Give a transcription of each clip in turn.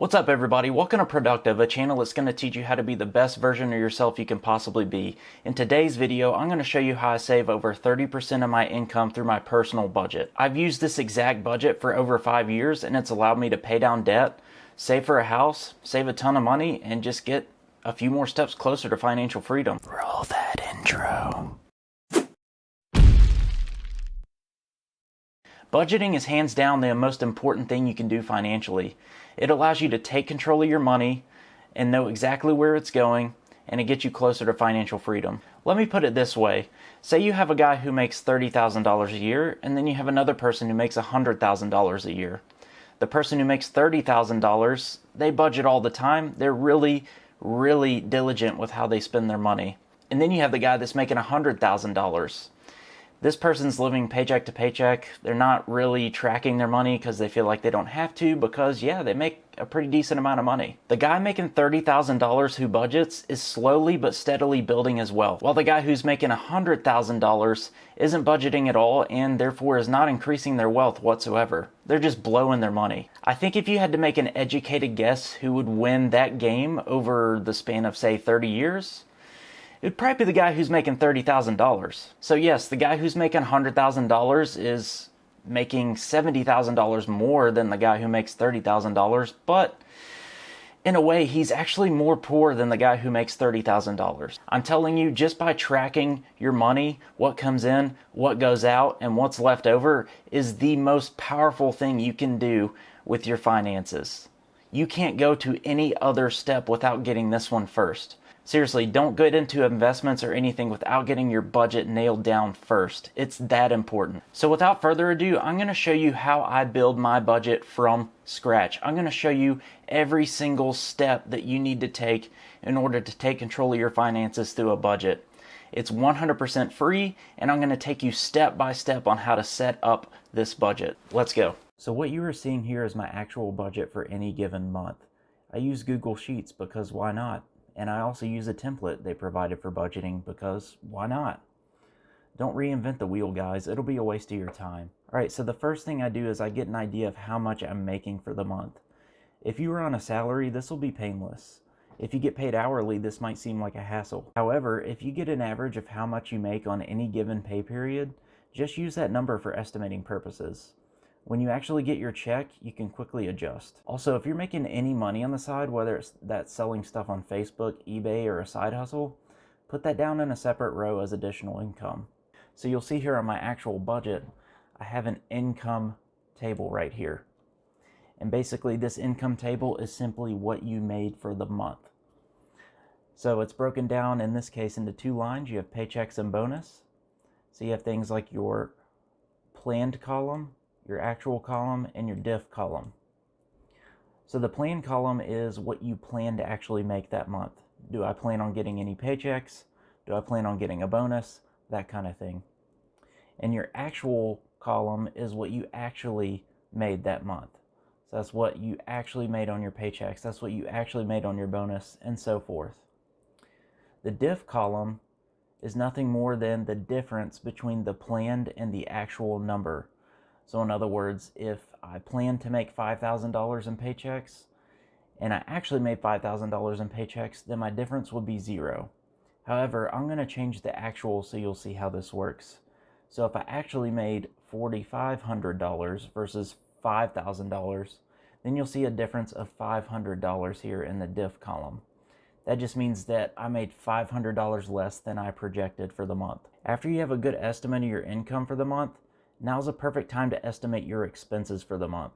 What's up everybody, welcome to Productive, a channel that's going to teach you how to be the best version of yourself you can possibly be. In today's video, I'm going to show you how I save over 30% of my income through my personal budget. I've used this exact budget for over 5 years and it's allowed me to pay down debt, save for a house, save a ton of money, and just get a few more steps closer to financial freedom. Roll that intro. Budgeting is hands down the most important thing you can do financially. It allows you to take control of your money and know exactly where it's going, and it gets you closer to financial freedom. Let me put it this way. Say you have a guy who makes $30,000 a year, and then you have another person who makes $100,000 a year. The person who makes $30,000, they budget all the time. They're really diligent with how they spend their money. And then you have the guy that's making $100,000. This person's living paycheck to paycheck. They're not really tracking their money because they feel like they don't have to because, yeah, they make a pretty decent amount of money. The guy making $30,000 who budgets is slowly but steadily building his wealth, while the guy who's making $100,000 isn't budgeting at all and therefore is not increasing their wealth whatsoever. They're just blowing their money. I think if you had to make an educated guess who would win that game over the span of, say, 30 years, it'd probably be the guy who's making $30,000. So yes, the guy who's making $100,000 is making $70,000 more than the guy who makes $30,000, but in a way, he's actually more poor than the guy who makes $30,000. I'm telling you, just by tracking your money, what comes in, what goes out, and what's left over is the most powerful thing you can do with your finances. You can't go to any other step without getting this one first. Seriously, don't get into investments or anything without getting your budget nailed down first. It's that important. So without further ado, I'm going to show you how I build my budget from scratch. I'm going to show you every single step that you need to take in order to take control of your finances through a budget. It's 100% free, and I'm going to take you step by step on how to set up this budget. Let's go. So what you are seeing here is my actual budget for any given month. I use Google Sheets because why not? And I also use a template they provided for budgeting because why not? Don't reinvent the wheel, guys. It'll be a waste of your time. Alright, so the first thing I do is I get an idea of how much I'm making for the month. If you are on a salary, this will be painless. If you get paid hourly, this might seem like a hassle. However, if you get an average of how much you make on any given pay period, just use that number for estimating purposes. When you actually get your check, you can quickly adjust. Also, if you're making any money on the side, whether it's that's selling stuff on Facebook, eBay, or a side hustle, put that down in a separate row as additional income. So you'll see here on my actual budget, I have an income table right here. And basically this income table is simply what you made for the month. So it's broken down in this case into 2 lines. You have paychecks and bonus. So you have things like your planned column, your actual column, and your diff column. So the plan column is what you plan to actually make that month. Do I plan on getting any paychecks? Do I plan on getting a bonus? That kind of thing. And your actual column is what you actually made that month. So that's what you actually made on your paychecks. That's what you actually made on your bonus, and so forth. The diff column is nothing more than the difference between the planned and the actual number. So in other words, if I plan to make $5,000 in paychecks and I actually made $5,000 in paychecks, then my difference would be 0. However, I'm going to change the actual so you'll see how this works. So if I actually made $4,500 versus $5,000, then you'll see a difference of $500 here in the diff column. That just means that I made $500 less than I projected for the month. After you have a good estimate of your income for the month, now's a perfect time to estimate your expenses for the month.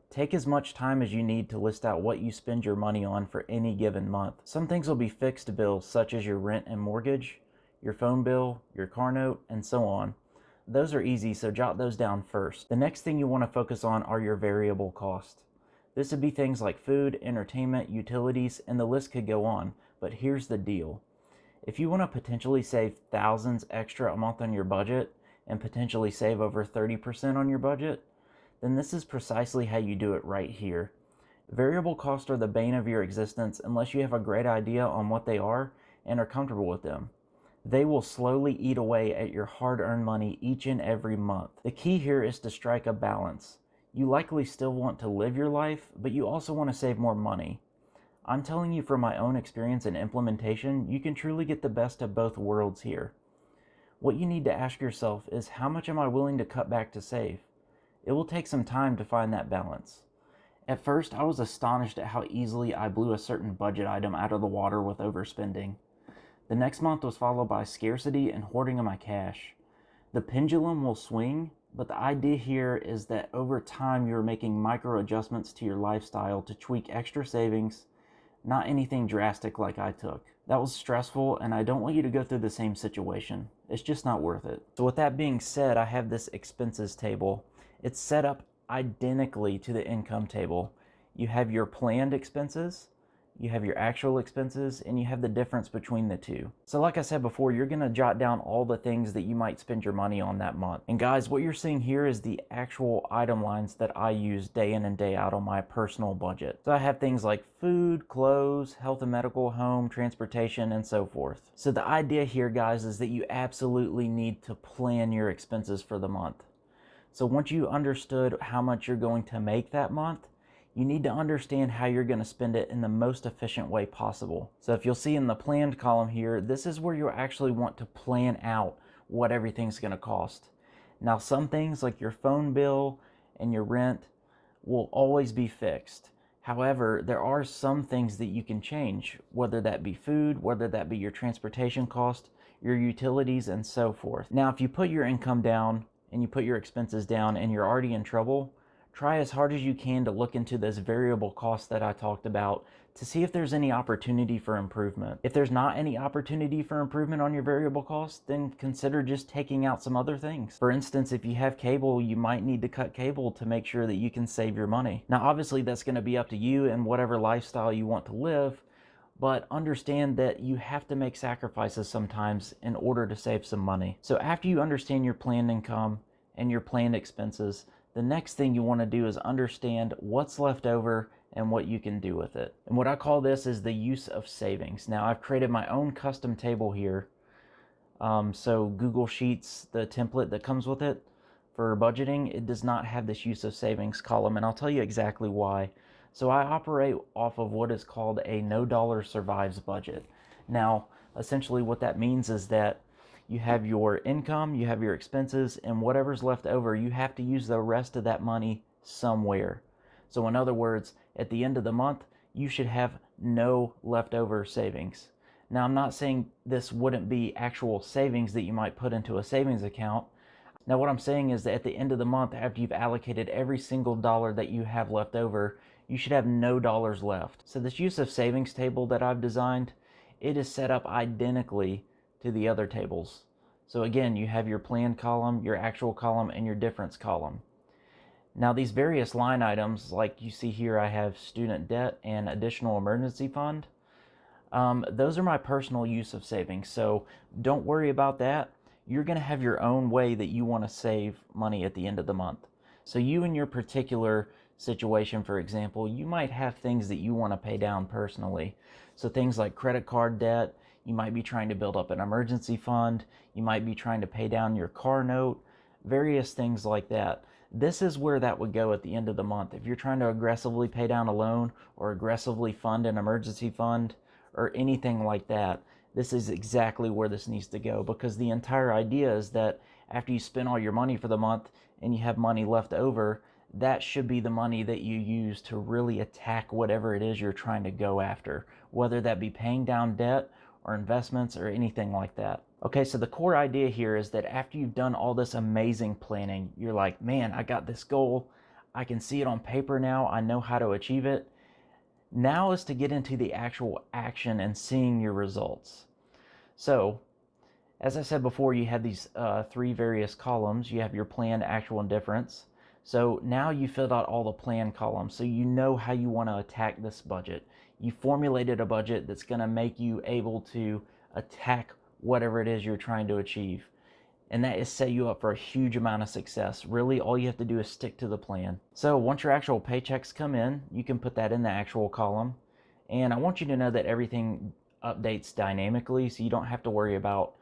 Take as much time as you need to list out what you spend your money on for any given month. Some things will be fixed bills, such as your rent and mortgage, your phone bill, your car note, and so on. Those are easy, so jot those down first. The next thing you want to focus on are your variable costs. This would be things like food, entertainment, utilities, and the list could go on. But here's the deal. If you want to potentially save thousands extra a month on your budget, and potentially save over 30% on your budget, then this is precisely how you do it right here. Variable costs are the bane of your existence unless you have a great idea on what they are and are comfortable with them. They will slowly eat away at your hard-earned money each and every month. The key here is to strike a balance. You likely still want to live your life, but you also want to save more money. I'm telling you from my own experience and implementation, you can truly get the best of both worlds here. What you need to ask yourself is, how much am I willing to cut back to save? It will take some time to find that balance. At first, I was astonished at how easily I blew a certain budget item out of the water with overspending. The next month was followed by scarcity and hoarding of my cash. The pendulum will swing, but the idea here is that over time you're making micro adjustments to your lifestyle to tweak extra savings, not anything drastic like I took. That was stressful, and I don't want you to go through the same situation. It's just not worth it. So with that being said, I have this expenses table. It's set up identically to the income table. You have your planned expenses, you have your actual expenses, and you have the difference between the two. So like I said before, you're gonna jot down all the things that you might spend your money on that month. And guys, what you're seeing here is the actual item lines that I use day in and day out on my personal budget. So I have things like food, clothes, health and medical, home, transportation, and so forth. So the idea here, guys, is that you absolutely need to plan your expenses for the month. So once you understood how much you're going to make that month, you need to understand how you're going to spend it in the most efficient way possible. So if you'll see in the planned column here, this is where you actually want to plan out what everything's going to cost. Now, some things like your phone bill and your rent will always be fixed. However, there are some things that you can change, whether that be food, whether that be your transportation cost, your utilities, and so forth. Now, if you put your income down and you put your expenses down and you're already in trouble, try as hard as you can to look into those variable costs that I talked about to see if there's any opportunity for improvement. If there's not any opportunity for improvement on your variable costs, then consider just taking out some other things. For instance, if you have cable, you might need to cut cable to make sure that you can save your money. Now, obviously, that's going to be up to you and whatever lifestyle you want to live, but understand that you have to make sacrifices sometimes in order to save some money. So after you understand your planned income and your planned expenses, the next thing you want to do is understand what's left over and what you can do with it. And what I call this is the use of savings. Now, I've created my own custom table here. So Google Sheets, the template that comes with it for budgeting, it does not have this use of savings column, and I'll tell you exactly why. So I operate off of what is called a no dollar survives budget. Now, essentially what that means is that you have your income, you have your expenses, and whatever's left over, you have to use the rest of that money somewhere. So in other words, at the end of the month, you should have no leftover savings. Now, I'm not saying this wouldn't be actual savings that you might put into a savings account. Now, what I'm saying is that at the end of the month, after you've allocated every single dollar that you have left over, you should have no dollars left. So this use of savings table that I've designed, it is set up identically to the other tables. So again, you have your planned column, your actual column, and your difference column. Now, these various line items, like you see here, I have student debt and additional emergency fund. Those are my personal use of savings, so don't worry about that. You're going to have your own way that you want to save money at the end of the month. So you in your particular situation, for example, you might have things that you want to pay down personally. So things like credit card debt, you might be trying to build up an emergency fund, you might be trying to pay down your car note, various things like that. This is where that would go at the end of the month. If you're trying to aggressively pay down a loan or aggressively fund an emergency fund or anything like that, this is exactly where this needs to go, because the entire idea is that after you spend all your money for the month and you have money left over, that should be the money that you use to really attack whatever it is you're trying to go after, whether that be paying down debt or investments or anything like that. Okay, so the core idea here is that after you've done all this amazing planning, you're like, man, I got this goal. I can see it on paper now. I know how to achieve it. Now is to get into the actual action and seeing your results. So, as I said before, you have these three various columns. You have your plan, actual, and difference. So now you filled out all the plan columns, so you know how you want to attack this budget. You formulated a budget that's going to make you able to attack whatever it is you're trying to achieve. And that is set you up for a huge amount of success. Really, all you have to do is stick to the plan. So once your actual paychecks come in, you can put that in the actual column. And I want you to know that everything updates dynamically, so you don't have to worry about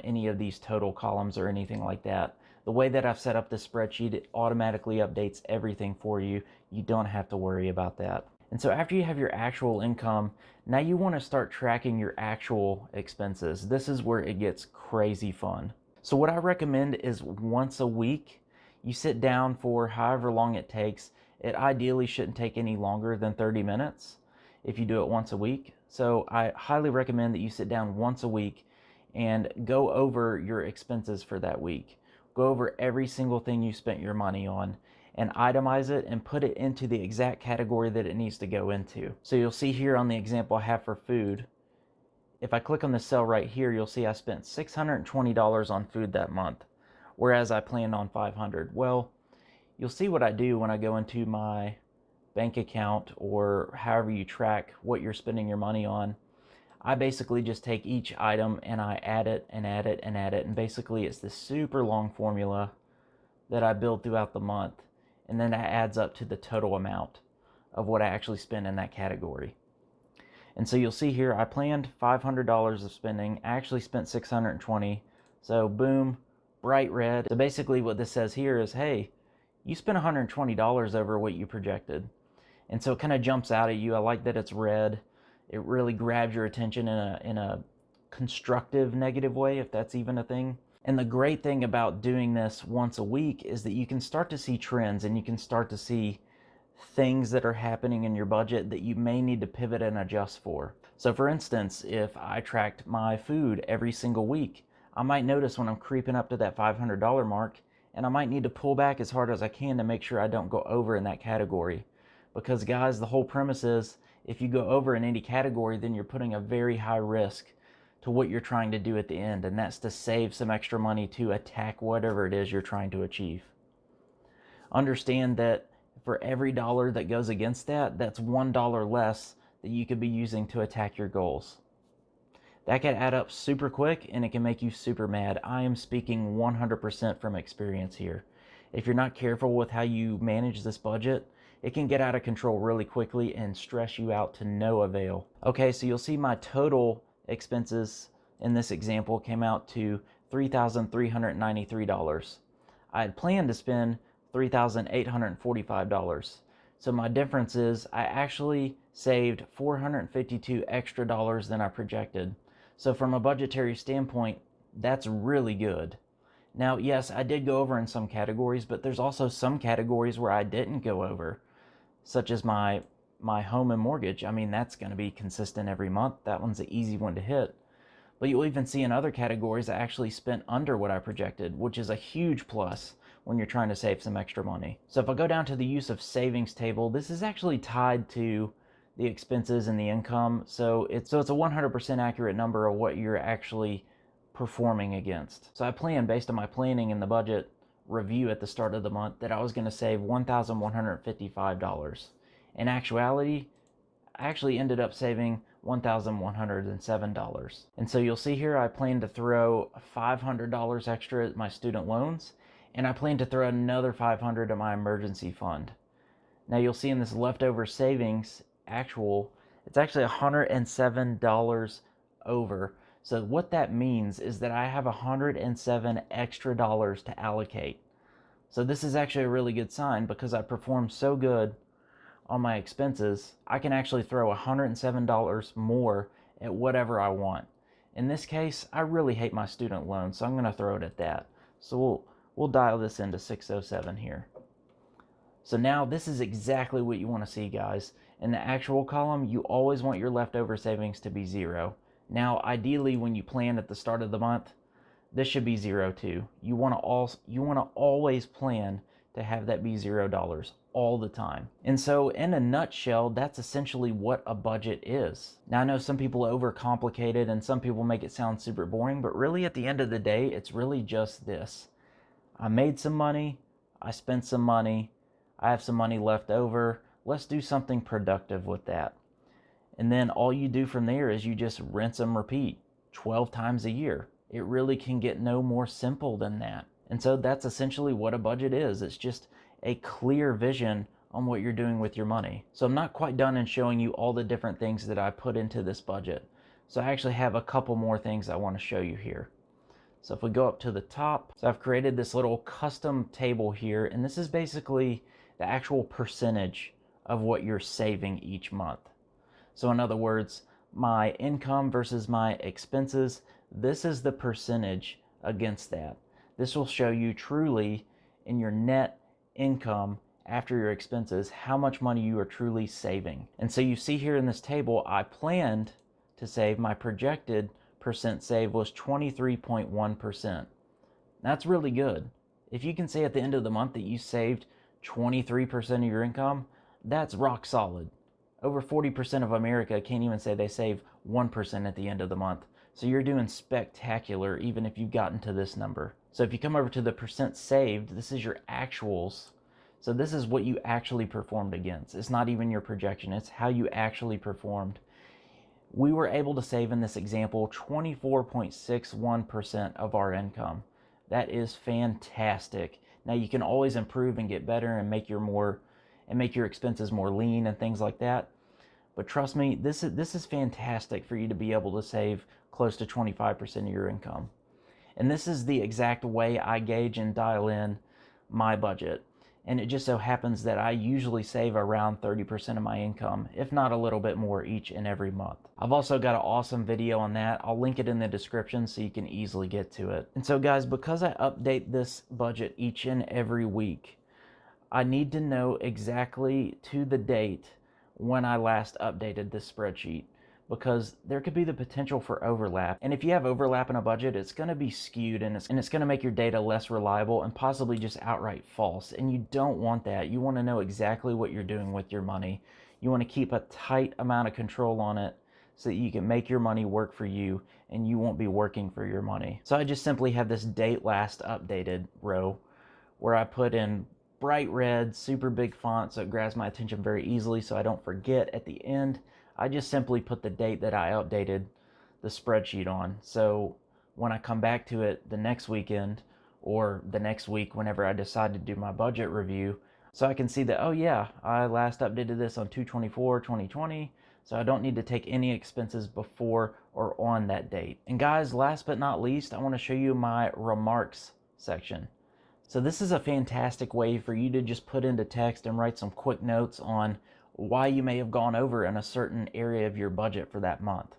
any of these total columns or anything like that. The way that I've set up this spreadsheet, it automatically updates everything for you. You don't have to worry about that. And so after you have your actual income, now you want to start tracking your actual expenses. This is where it gets crazy fun. So what I recommend is once a week, you sit down for however long it takes. It ideally shouldn't take any longer than 30 minutes if you do it once a week. So I highly recommend that you sit down once a week and go over your expenses for that week. Go over every single thing you spent your money on and itemize it and put it into the exact category that it needs to go into. So you'll see here on the example I have for food, if I click on the cell right here, you'll see I spent $620 on food that month, whereas I planned on $500. Well, you'll see what I do when I go into my bank account or however you track what you're spending your money on. I basically just take each item and I add it and add it and add it, and basically it's this super long formula that I build throughout the month, and then that adds up to the total amount of what I actually spend in that category. And so you'll see here I planned $500 of spending. I actually spent $620. So boom, bright red. So basically what this says here is, hey, you spent $120 over what you projected. And so it kind of jumps out at you. I like that it's red. It really grabs your attention in a constructive negative way, if that's even a thing. And the great thing about doing this once a week is that you can start to see trends, and you can start to see things that are happening in your budget that you may need to pivot and adjust for. So for instance, if I tracked my food every single week, I might notice when I'm creeping up to that $500 mark, and I might need to pull back as hard as I can to make sure I don't go over in that category. Because guys, the whole premise is if you go over in any category, then you're putting a very high risk to what you're trying to do at the end, and that's to save some extra money to attack whatever it is you're trying to achieve. Understand that for every dollar that goes against that, that's $1 less that you could be using to attack your goals. That can add up super quick, and it can make you super mad. I am speaking 100% from experience here. If you're not careful with how you manage this budget, it can get out of control really quickly and stress you out to no avail. Okay, so you'll see my total expenses in this example came out to $3,393. I had planned to spend $3,845. So my difference is I actually saved $452 extra dollars than I projected. So from a budgetary standpoint, that's really good. Now, yes, I did go over in some categories, but there's also some categories where I didn't go over, such as my home and mortgage. I mean, that's going to be consistent every month. That one's an easy one to hit. But you'll even see in other categories I actually spent under what I projected, which is a huge plus when you're trying to save some extra money. So if I go down to the use of savings table, this is actually tied to the expenses and the income. So it's a 100% accurate number of what you're actually performing against. So I planned, based on my planning and the budget review at the start of the month, that I was going to save $1,155. In actuality, I actually ended up saving $1,107. And so you'll see here I plan to throw $500 extra at my student loans, and I plan to throw another $500 at my emergency fund. Now you'll see in this leftover savings actual, it's actually $107 over. So what that means is that I have $107 extra dollars to allocate. So this is actually a really good sign, because I performed so good on my expenses, I can actually throw $107 more at whatever I want. In this case, I really hate my student loan, so I'm going to throw it at that. So we'll dial this into 607 here. So now this is exactly what you want to see, guys. In the actual column, you always want your leftover savings to be zero. Now, ideally, when you plan at the start of the month, this should be zero too. You want to always plan to have that be $0 all the time. And so in a nutshell, that's essentially what a budget is. Now I know some people overcomplicate it and some people make it sound super boring, but really at the end of the day, it's really just this. I made some money, I spent some money, I have some money left over. Let's do something productive with that. And then all you do from there is you just rinse and repeat 12 times a year. It really can get no more simple than that. And so that's essentially what a budget is. It's just a clear vision on what you're doing with your money. So I'm not quite done in showing you all the different things that I put into this budget. So I actually have a couple more things I want to show you here. So if we go up to the top, so I've created this little custom table here, and this is basically the actual percentage of what you're saving each month. So in other words, my income versus my expenses, this is the percentage against that. This will show you truly in your net income after your expenses how much money you are truly saving. And so you see here in this table, I planned to save, my projected percent save was 23.1%. That's really good. If you can say at the end of the month that you saved 23% of your income, that's rock solid. Over 40% of America can't even say they save 1% at the end of the month. So you're doing spectacular even if you've gotten to this number. So if you come over to the percent saved, this is your actuals. So this is what you actually performed against. It's not even your projection, it's how you actually performed. We were able to save in this example 24.61% of our income. That is fantastic. Now you can always improve and get better and make your expenses more lean and things like that. But trust me, this is fantastic for you to be able to save close to 25% of your income. And this is the exact way I gauge and dial in my budget. And it just so happens that I usually save around 30% of my income, if not a little bit more each and every month. I've also got an awesome video on that. I'll link it in the description so you can easily get to it. And so guys, because I update this budget each and every week, I need to know exactly to the date when I last updated this spreadsheet, because there could be the potential for overlap. And if you have overlap in a budget, it's going to be skewed and it's going to make your data less reliable and possibly just outright false. And you don't want that. You want to know exactly what you're doing with your money. You want to keep a tight amount of control on it so that you can make your money work for you and you won't be working for your money. So I just simply have this date last updated row where I put in bright red, super big font so it grabs my attention very easily so I don't forget at the end. I just simply put the date that I updated the spreadsheet on. So when I come back to it the next weekend or the next week whenever I decide to do my budget review, so I can see that, oh yeah, I last updated this on 2/24/2020, so I don't need to take any expenses before or on that date. And guys, last but not least, I want to show you my remarks section. So this is a fantastic way for you to just put into text and write some quick notes on why you may have gone over in a certain area of your budget for that month.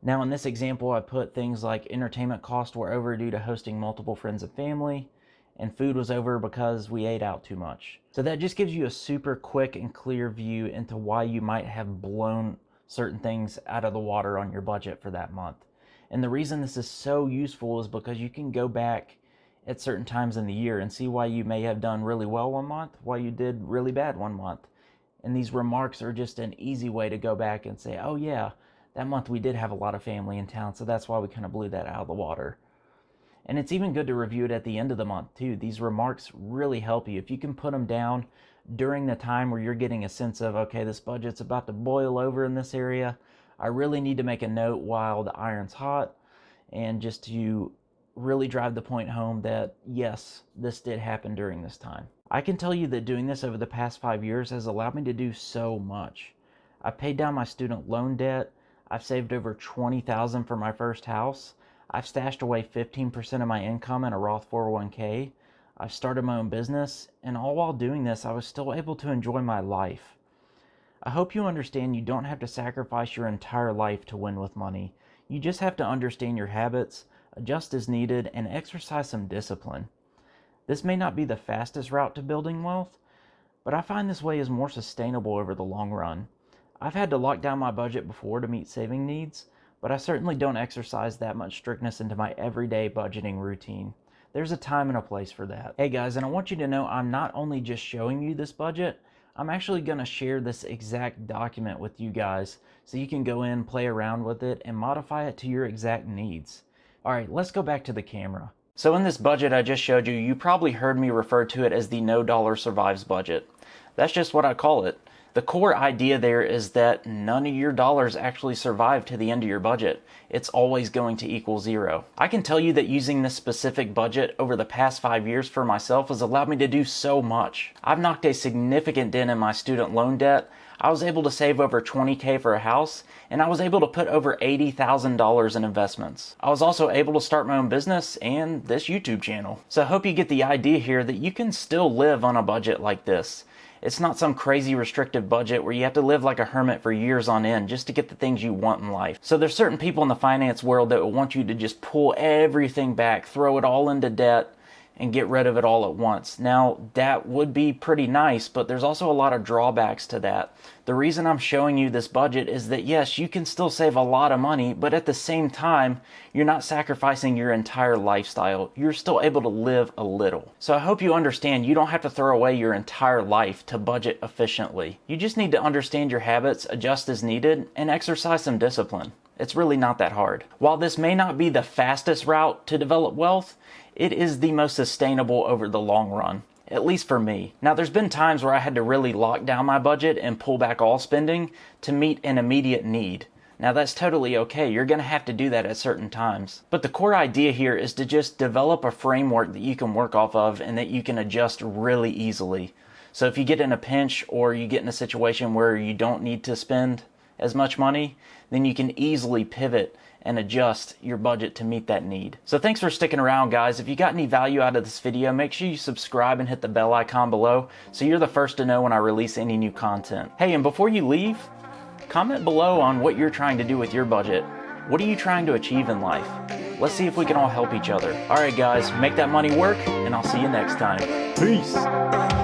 Now in this example, I put things like entertainment costs were over due to hosting multiple friends and family, and food was over because we ate out too much. So that just gives you a super quick and clear view into why you might have blown certain things out of the water on your budget for that month. And the reason this is so useful is because you can go back at certain times in the year and see why you may have done really well one month, why you did really bad one month. And these remarks are just an easy way to go back and say, oh yeah, that month we did have a lot of family in town, so that's why we kind of blew that out of the water. And it's even good to review it at the end of the month too. These remarks really help you. If you can put them down during the time where you're getting a sense of, okay, this budget's about to boil over in this area, I really need to make a note while the iron's hot, and just to really drive the point home that yes, this did happen during this time. I can tell you that doing this over the past 5 years has allowed me to do so much. I've paid down my student loan debt. I've saved over $20,000 for my first house. I've stashed away 15% of my income in a Roth 401k. I've started my own business, and all while doing this, I was still able to enjoy my life. I hope you understand you don't have to sacrifice your entire life to win with money. You just have to understand your habits, adjust as needed, and exercise some discipline. This may not be the fastest route to building wealth, but I find this way is more sustainable over the long run. I've had to lock down my budget before to meet saving needs, but I certainly don't exercise that much strictness into my everyday budgeting routine. There's a time and a place for that. Hey guys, and I want you to know I'm not only just showing you this budget, I'm actually going to share this exact document with you guys so you can go in, play around with it, and modify it to your exact needs. Alright, let's go back to the camera. So in this budget I just showed you, you probably heard me refer to it as the No Dollar Survives budget. That's just what I call it. The core idea there is that none of your dollars actually survive to the end of your budget. It's always going to equal zero. I can tell you that using this specific budget over the past 5 years for myself has allowed me to do so much. I've knocked a significant dent in my student loan debt. I was able to save over $20K for a house, and I was able to put over $80,000 in investments. I was also able to start my own business and this YouTube channel. So I hope you get the idea here that you can still live on a budget like this. It's not some crazy restrictive budget where you have to live like a hermit for years on end just to get the things you want in life. So there's certain people in the finance world that will want you to just pull everything back, throw it all into debt, and get rid of it all at once. Now, that would be pretty nice, but there's also a lot of drawbacks to that. The reason I'm showing you this budget is that yes, you can still save a lot of money, but at the same time, you're not sacrificing your entire lifestyle. You're still able to live a little. So I hope you understand you don't have to throw away your entire life to budget efficiently. You just need to understand your habits, adjust as needed, and exercise some discipline. It's really not that hard. While this may not be the fastest route to develop wealth, it is the most sustainable over the long run, at least for me. Now, there's been times where I had to really lock down my budget and pull back all spending to meet an immediate need. Now, that's totally okay. You're going to have to do that at certain times. But the core idea here is to just develop a framework that you can work off of and that you can adjust really easily. So if you get in a pinch or you get in a situation where you don't need to spend as much money, then you can easily pivot and adjust your budget to meet that need. So thanks for sticking around, guys. If you got any value out of this video, make sure you subscribe and hit the bell icon below so you're the first to know when I release any new content. Hey, and before you leave, comment below on what you're trying to do with your budget. What are you trying to achieve in life? Let's see if we can all help each other. All right, guys, make that money work, and I'll see you next time. Peace.